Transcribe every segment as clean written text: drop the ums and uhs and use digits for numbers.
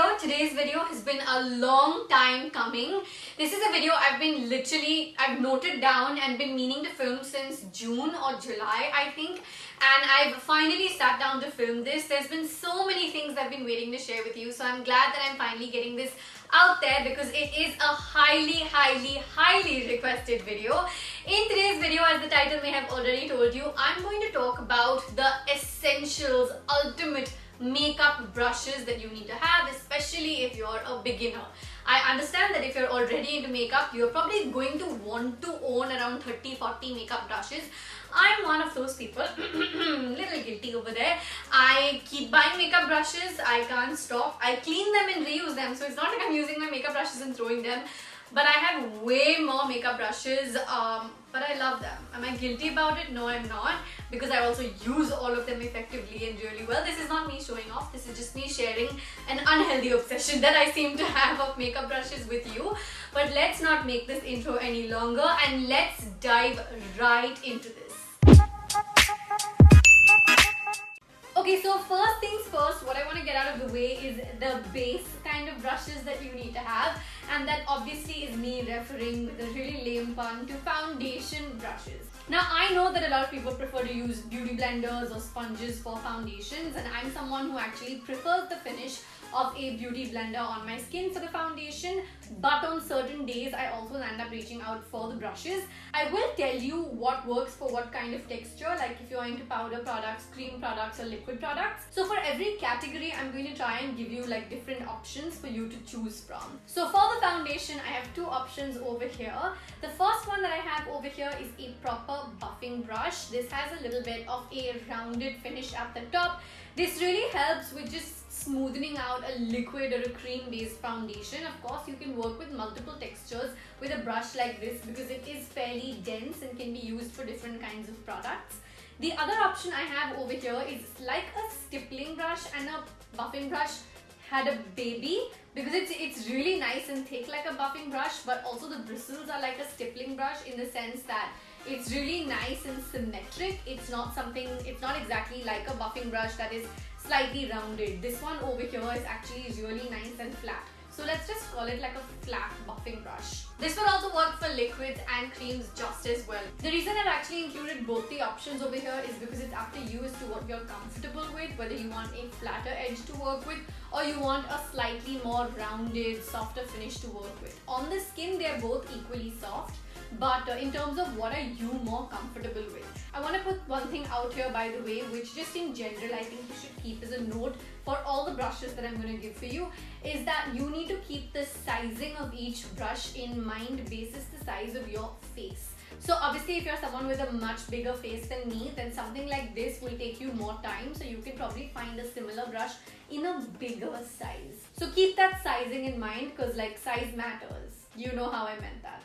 video. Today's video has been a long time coming. This is a video I've noted down and been meaning to film since June or July, I think. And I've finally sat down to film this. There's been so many things I've been waiting to share with you. So I'm glad that I'm finally getting this out there because it is a highly requested video. In today's video, as the title may have already told you, I'm going to talk about the essentials, ultimate makeup brushes that you need to have, especially if you're a beginner. I understand that if you're already into makeup, you're probably going to want to own around 30-40 makeup brushes. I'm one of those people, little guilty over there. I keep buying makeup brushes, I can't stop. I clean them and reuse them, so it's not like I'm using my makeup brushes and throwing them. But I have way more makeup brushes, but I love them. Am I guilty about it? No, I'm not, because I also use all of them effectively and really well. This is not me showing off, this is just me sharing an unhealthy obsession that I seem to have of makeup brushes with you. But let's not make this intro any longer and let's dive right into this. Okay, so first things first, what I want to get out of the way is the base kind of brushes that you need to have, and that obviously is me referring with a really lame pun to foundation brushes. Now I know that a lot of people prefer to use beauty blenders or sponges for foundations, and I'm someone who actually prefers the finish of a beauty blender on my skin for the foundation, but on certain days I also end up reaching out for the brushes. I will tell you what works for what kind of texture, like if you're into powder products, cream products or liquid products. So for every category I'm going to try and give you like different options for you to choose from. So for the foundation I have two options over here. The first one that I have over here is a proper buffing brush. This has a little bit of a rounded finish at the top. This really helps with just smoothing out a liquid or a cream based foundation. Of course, you can work with multiple textures with a brush like this because it is fairly dense and can be used for different kinds of products. The other option I have over here is like a stippling brush and a buffing brush had a baby, because it's really nice and thick like a buffing brush, but also the bristles are like a stippling brush in the sense that it's really nice and symmetric. It's not exactly like a buffing brush that is slightly rounded. This one over here is actually really nice and flat. So let's just call it like a flat buffing brush. This will also work for liquids and creams just as well. The reason I've actually included both the options over here is because it's up to you as to what you're comfortable with, whether you want a flatter edge to work with or you want a slightly more rounded, softer finish to work with. On the skin, they're both equally soft. But in terms of what are you more comfortable with, I want to put one thing out here, by the way, which just in general I think you should keep as a note for all the brushes that I'm going to give for you, is that you need to keep the sizing of each brush in mind basis the size of your face. So obviously if you're someone with a much bigger face than me, then something like this will take you more time, so you can probably find a similar brush in a bigger size. So keep that sizing in mind, because like size matters. You know how I meant that.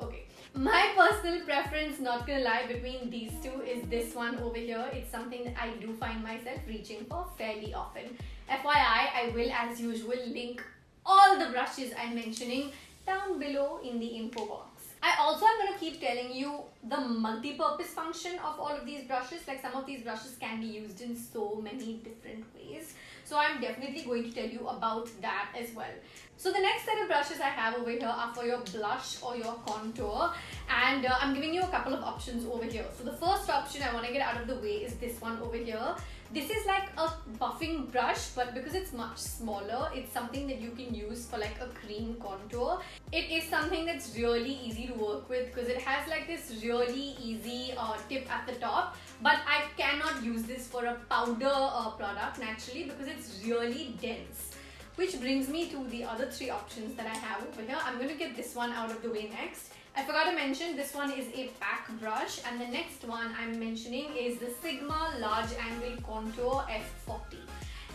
Okay. My personal preference, not gonna lie, between these two is this one over here. It's something that I do find myself reaching for fairly often. FYI, I will as usual link all the brushes I'm mentioning down below in the info box. I also am going to keep telling you the multi-purpose function of all of these brushes. Like some of these brushes can be used in so many different ways. So I'm definitely going to tell you about that as well. So the next set of brushes I have over here are for your blush or your contour, and I'm giving you a couple of options over here. So the first option I want to get out of the way is this one over here. This is like a buffing brush, but because it's much smaller, it's something that you can use for like a cream contour. It is something that's really easy to work with because it has like this really easy tip at the top, but I cannot use this for a powder product naturally because it's really dense. Which brings me to the other three options that I have over here. I'm going to get this one out of the way next. I forgot to mention this one is a pack brush, and the next one I'm mentioning is the Sigma Large Angle Contour F40.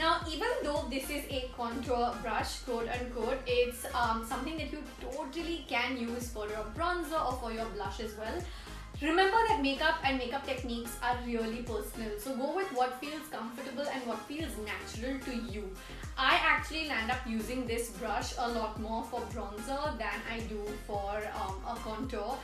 Now, even though this is a contour brush, quote unquote, it's something that you totally can use for your bronzer or for your blush as well. Remember that makeup and makeup techniques are really personal, so go with what feels comfortable and what feels natural to you. I actually land up using this brush a lot more for bronzer than I do for a contour.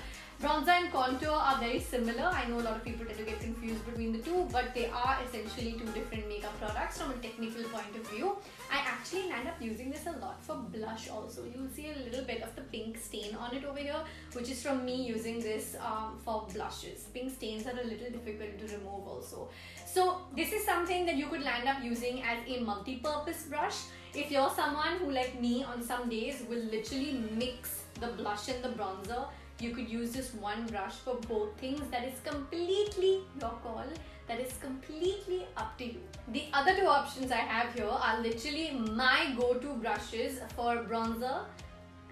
Bronzer and contour are very similar. I know a lot of people tend to get confused between the two, but they are essentially two different makeup products from a technical point of view. I actually end up using this a lot for blush also. You'll see a little bit of the pink stain on it over here, which is from me using this for blushes. Pink stains are a little difficult to remove also. So this is something that you could land up using as a multi-purpose brush. If you're someone who, like me, on some days will literally mix the blush and the bronzer, you could use this one brush for both things. That is completely your call. That is completely up to you. The other two options I have here are literally my go-to brushes for bronzer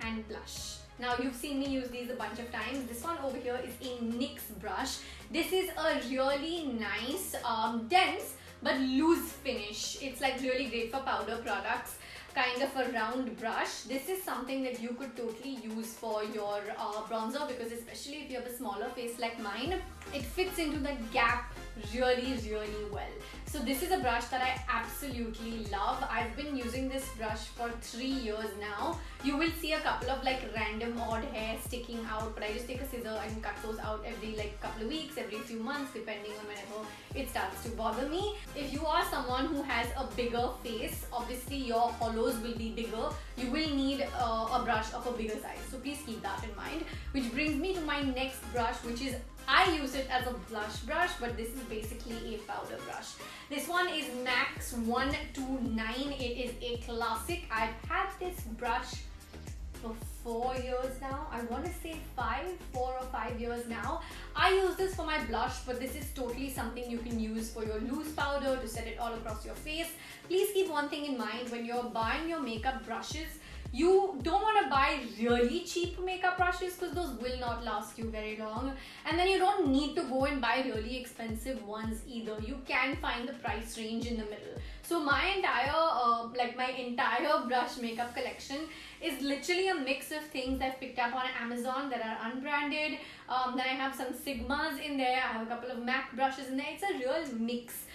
and blush. Now you've seen me use these a bunch of times. This one over here is a NYX brush. This is a really nice, dense but loose finish. It's like really great for powder products. Kind of a round brush. This is something that you could totally use for your bronzer, because especially if you have a smaller face like mine, it fits into the gap really well. So this is a brush that I absolutely love. I've been using this brush for 3 years now. You will see a couple of like random odd hair sticking out, but I just take a scissor and cut those out every like couple of weeks, every few months, depending on whenever it starts to bother me. If you are someone who has a bigger face, obviously your hollows will be bigger. You will need a brush of a bigger size. So please keep that in mind. Which brings me to my next brush, which is, I use it as a blush brush, but this is basically a powder brush. This one is MAC 129. It is a classic. I've had this brush for 4 years now. I want to say 4 or 5 years now. I use this for my blush, but this is totally something you can use for your loose powder to set it all across your face. Please keep one thing in mind when you're buying your makeup brushes. You don't want to buy really cheap makeup brushes because those will not last you very long. And then you don't need to go and buy really expensive ones either. You can find the price range in the middle. So my entire brush makeup collection is literally a mix of things I've picked up on Amazon that are unbranded. Then I have some Sigmas in there. I have a couple of MAC brushes in there. It's a real mix.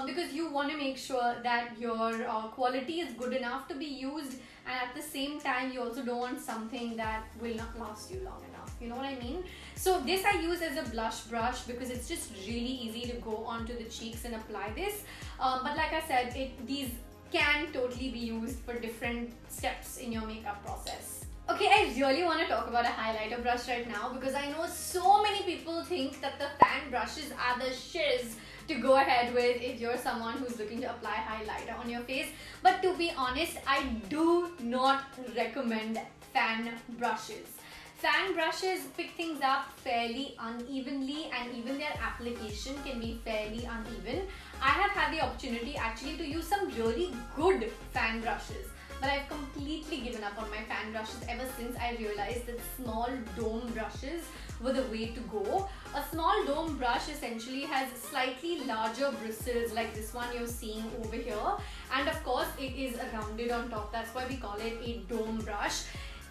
Because you want to make sure that your quality is good enough to be used, and at the same time you also don't want something that will not last you long enough. You know what I mean? So this I use as a blush brush because it's just really easy to go onto the cheeks and apply this. But like I said, these can totally be used for different steps in your makeup process. Okay, I really want to talk about a highlighter brush right now because I know so many people think that the fan brushes are the shiz to go ahead with if you're someone who's looking to apply highlighter on your face. But to be honest, I do not recommend fan brushes. Fan brushes pick things up fairly unevenly, and even their application can be fairly uneven. I have had the opportunity actually to use some really good fan brushes, but I've completely given up on my fan brushes ever since I realized that small dome brushes were the way to go. A small dome brush essentially has slightly larger bristles like this one you're seeing over here, and of course it is rounded on top. That's why we call it a dome brush.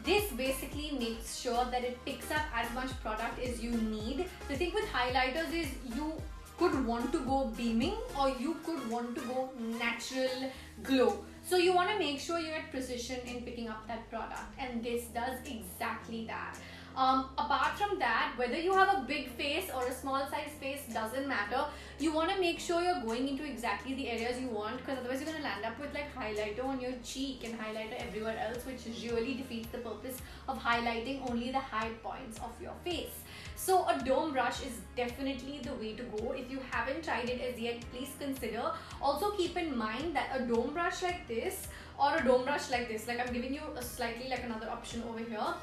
This basically makes sure that it picks up as much product as you need. The thing with highlighters is you could want to go beaming or you could want to go natural glow. So you want to make sure you're at precision in picking up that product, and this does exactly that. Apart from that, whether you have a big face or a small size face doesn't matter. You want to make sure you're going into exactly the areas you want, because otherwise you're going to land up with like highlighter on your cheek and highlighter everywhere else, which really defeats the purpose of highlighting only the high points of your face. So a dome brush is definitely the way to go. If you haven't tried it as yet, please consider. Also keep in mind that a dome brush like this or a dome brush like this, like I'm giving you a slightly like another option over here.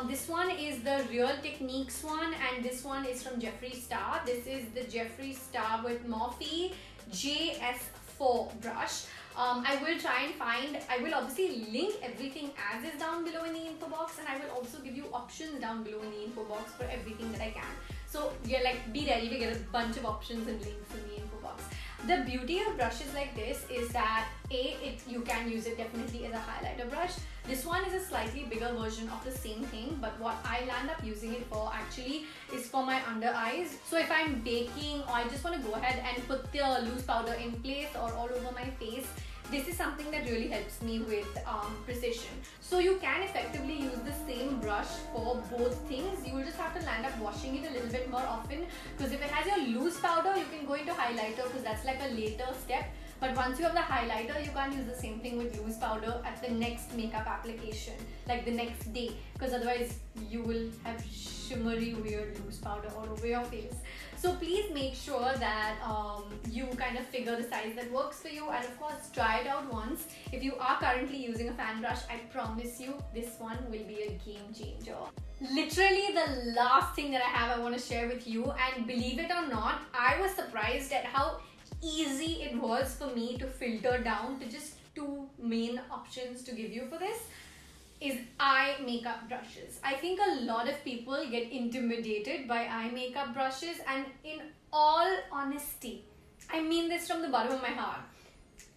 This one is the Real Techniques one, and this one is from Jeffree Star. This is the Jeffree Star with Morphe JS4 brush. I will try and I will obviously link everything as is down below in the info box, and I will also give you options down below in the info box for everything that I can. So yeah, like be ready to get a bunch of options and links in the info box. The beauty of brushes like this is that you can use it definitely as a highlighter brush. This one is a slightly bigger version of the same thing, but what I land up using it for actually is for my under eyes. So if I'm baking or I just want to go ahead and put the loose powder in place or all over my face, this is something that really helps me with precision. So you can effectively use the same brush for both things. You will just have to land up washing it a little bit more often, because if it has your loose powder, you can go into highlighter because that's like a later step. But once you have the highlighter, you can't use the same thing with loose powder at the next makeup application, like the next day, because otherwise you will have shimmery weird loose powder all over your face. So please make sure that you kind of figure the size that works for you, and of course try it out once. If you are currently using a fan brush, I promise you this one will be a game changer. Literally the last thing that I want to share with you, and believe it or not, I was surprised at how easy it was for me to filter down to just two main options to give you for this is eye makeup brushes. I think a lot of people get intimidated by eye makeup brushes, and in all honesty, I mean this from the bottom of my heart,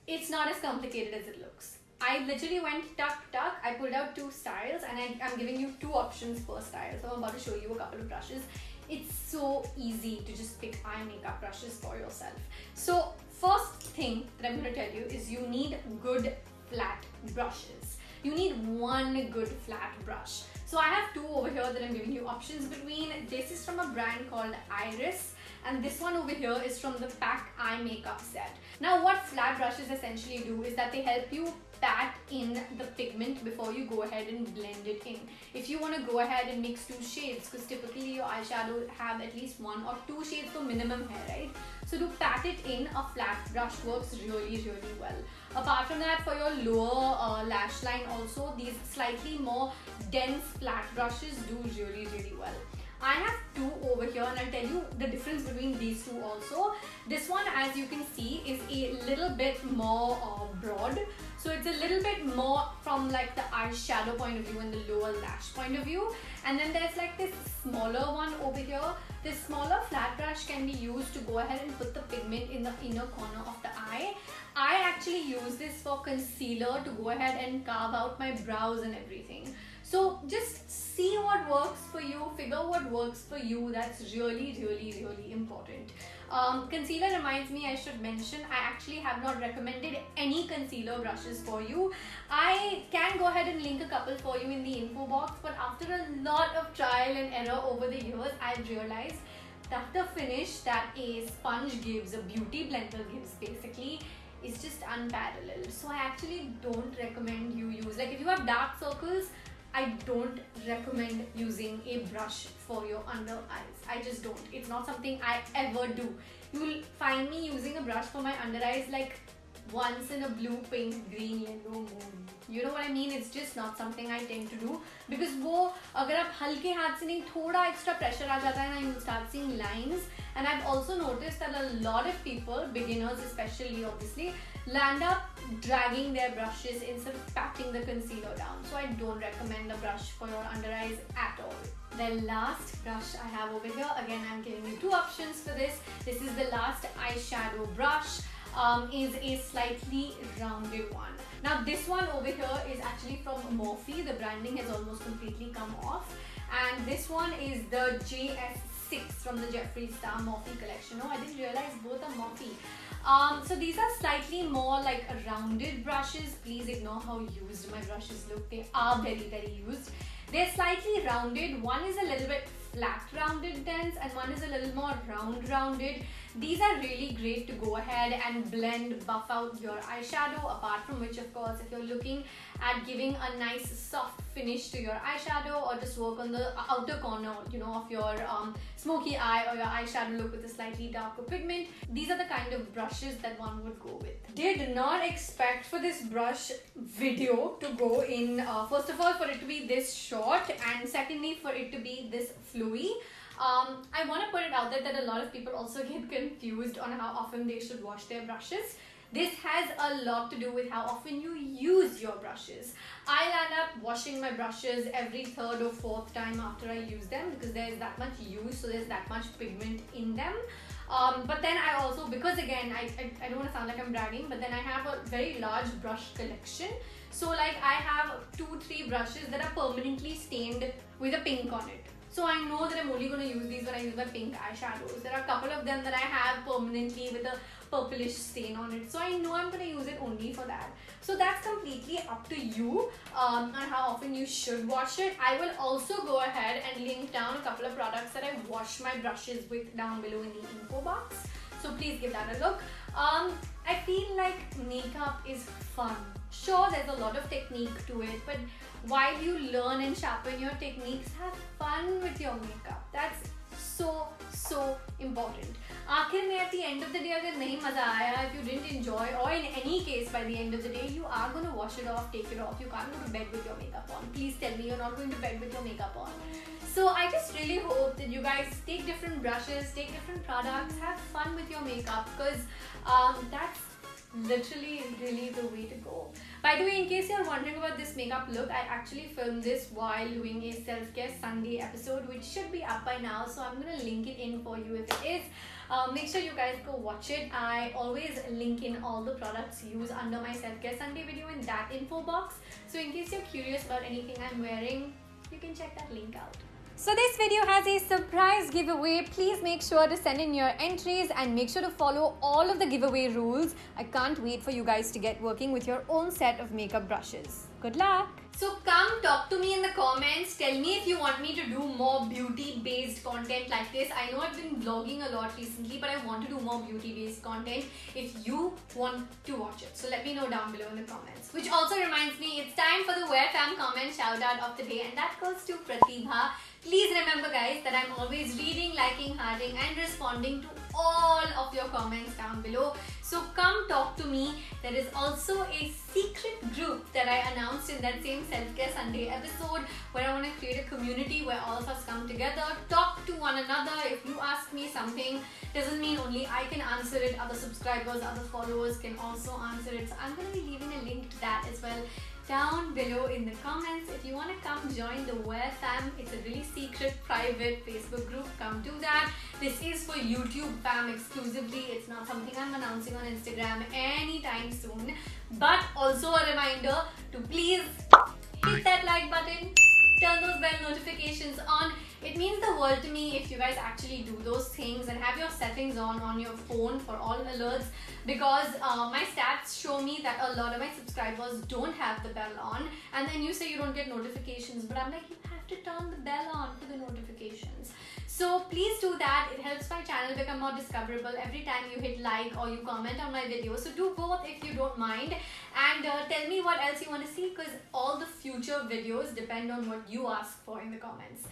it's not as complicated as it looks. I literally went tuck, I pulled out two styles, and I'm giving you two options per style. So I'm about to show you a couple of brushes. It's so easy to just pick eye makeup brushes for yourself. So first thing that I'm going to tell you is you need good flat brushes. You need one good flat brush. So I have two over here that I'm giving you options between. This is from a brand called Iris, and this one over here is from the Pack Eye Makeup set. Now what flat brushes essentially do is that they help you pat in the pigment before you go ahead and blend it in. If you want to go ahead and mix two shades, because typically your eyeshadow have at least one or two shades for minimum hair, right? So to pat it in, a flat brush works really well. Apart from that, for your lower lash line also, these slightly more dense flat brushes do really well. I have two over here, and I'll tell you the difference between these two also. This one, as you can see, is a little bit more broad. So it's a little bit more from like the eyeshadow point of view and the lower lash point of view. And then there's like this smaller one over here. This smaller flat brush can be used to go ahead and put the pigment in the inner corner of the eye. I actually use this for concealer to go ahead and carve out my brows and everything. So just see what works for you, figure what works for you. That's really important. Concealer reminds me, I should mention, I actually have not recommended any concealer brushes for you. I can go ahead and link a couple for you in the info box, but after a lot of trial and error over the years, I've realized that the finish that a sponge gives, a beauty blender gives basically, is just unparalleled. So I actually don't recommend you use, like if you have dark circles, I don't recommend using a brush for your under eyes. I just don't. It's not something I ever do. You will find me using a brush for my under eyes like once in a blue, pink, green, yellow moon. You know what I mean? It's just not something I tend to do, because वो अगर आप हल्के हाथ से नहीं थोड़ा extra pressure आ जाता है ना, you start seeing lines. And I've also noticed that a lot of people, beginners especially obviously, land up dragging their brushes instead of patting the concealer down. So I don't recommend a brush for your under eyes at all. The last brush I have over here, again I'm giving you two options for this. This is the last eyeshadow brush. Is a slightly rounded one. Now this one over here is actually from Morphe. The branding has almost completely come off. And this one is the JS6 from the Jeffree Star Morphe collection. Oh, I didn't realize both are Morphe. So these are slightly more like rounded brushes. Please ignore how used my brushes look. They are very used. They're slightly rounded. One is a little bit flat rounded dense, and one is a little more rounded. These are really great to go ahead and blend, buff out your eyeshadow, apart from which, of course, if you're looking at giving a nice soft finish to your eyeshadow, or just work on the outer corner, you know, of your smoky eye or your eyeshadow look with a slightly darker pigment, these are the kind of brushes that one would go with. Did not expect for this brush video to go in, first of all, for it to be this short, and secondly, for it to be this fluey. I want to put it out there that a lot of people also get confused on how often they should wash their brushes. This has a lot to do with how often you use your brushes. I land up washing my brushes every third or fourth time after I use them, because there's that much use, so there's that much pigment in them. But then I also, because again, I don't want to sound like I'm bragging, but then I have a very large brush collection. So like I have 2-3 brushes that are permanently stained with a pink on it. So I know that I'm only going to use these when I use my pink eyeshadows. There are a couple of them that I have permanently with a purplish stain on it. So I know I'm going to use it only for for that. So that's completely up to you on how often you should wash it. I will also go ahead and link down a couple of products that I wash my brushes with down below in the info box. So please give that a look. I feel like makeup is fun. Sure, there's a lot of technique to it, but while you learn and sharpen your techniques, have fun with your makeup. That's so important. आखिर में at the end of the day अगर नहीं मजा आया, if you didn't enjoy, or in any case by the end of the day you are going to wash it off, take it off. You can't go to bed with your makeup on. Please tell me you're not going to bed with your makeup on. So I just really hope that you guys take different brushes, take different products, have fun with your makeup, because that's literally really the way to go. By the way, in case you're wondering about this makeup look, I actually filmed this while doing a self-care Sunday episode, which should be up by now, so I'm gonna link it in for you if it is. Make sure you guys go watch it. I always link in all the products used under my self-care Sunday video in that info box, so in case you're curious about anything I'm wearing, you can check that link out. So this video has a surprise giveaway. Please make sure to send in your entries and make sure to follow all of the giveaway rules. I can't wait for you guys to get working with your own set of makeup brushes. Good luck! So come talk to me in the comments. Tell me if you want me to do more beauty based content like this. I know I've been vlogging a lot recently, but I want to do more beauty based content if you want to watch it. So let me know down below in the comments. Which also reminds me, it's time for the Wear Fam comment shout out of the day, and that goes to Pratibha. Please remember guys that I'm always reading, liking, hearting and responding to all of your comments down below. So come talk to me. There is also a secret group that I announced in that same Self-Care Sunday episode, where I want to create a community where all of us come together, talk to one another. If you ask me something, doesn't mean only I can answer it. Other subscribers, other followers can also answer it. So I'm going to be leaving a link to that as well down below in the comments. If you want to come join the Wear Fam, it's a really secret private Facebook group. Come do that. This is for YouTube fam exclusively. It's not something I'm announcing on Instagram anytime soon. But also a reminder to please hit that like button, turn those bell notifications on. It means the world to me if you guys actually do those things and have your settings on your phone for all alerts, because my stats show me that a lot of my subscribers don't have the bell on, and then you say you don't get notifications, but I'm like, you have to turn the bell on for the notifications. So please do that. It helps my channel become more discoverable every time you hit like or you comment on my video. So do both if you don't mind, and tell me what else you want to see, because all the future videos depend on what you ask for in the comments.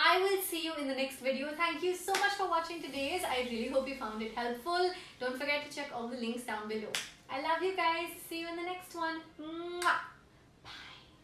I will see you in the next video. Thank you so much for watching today's. I really hope you found it helpful. Don't forget to check all the links down below. I love you guys. See you in the next one. Mwah!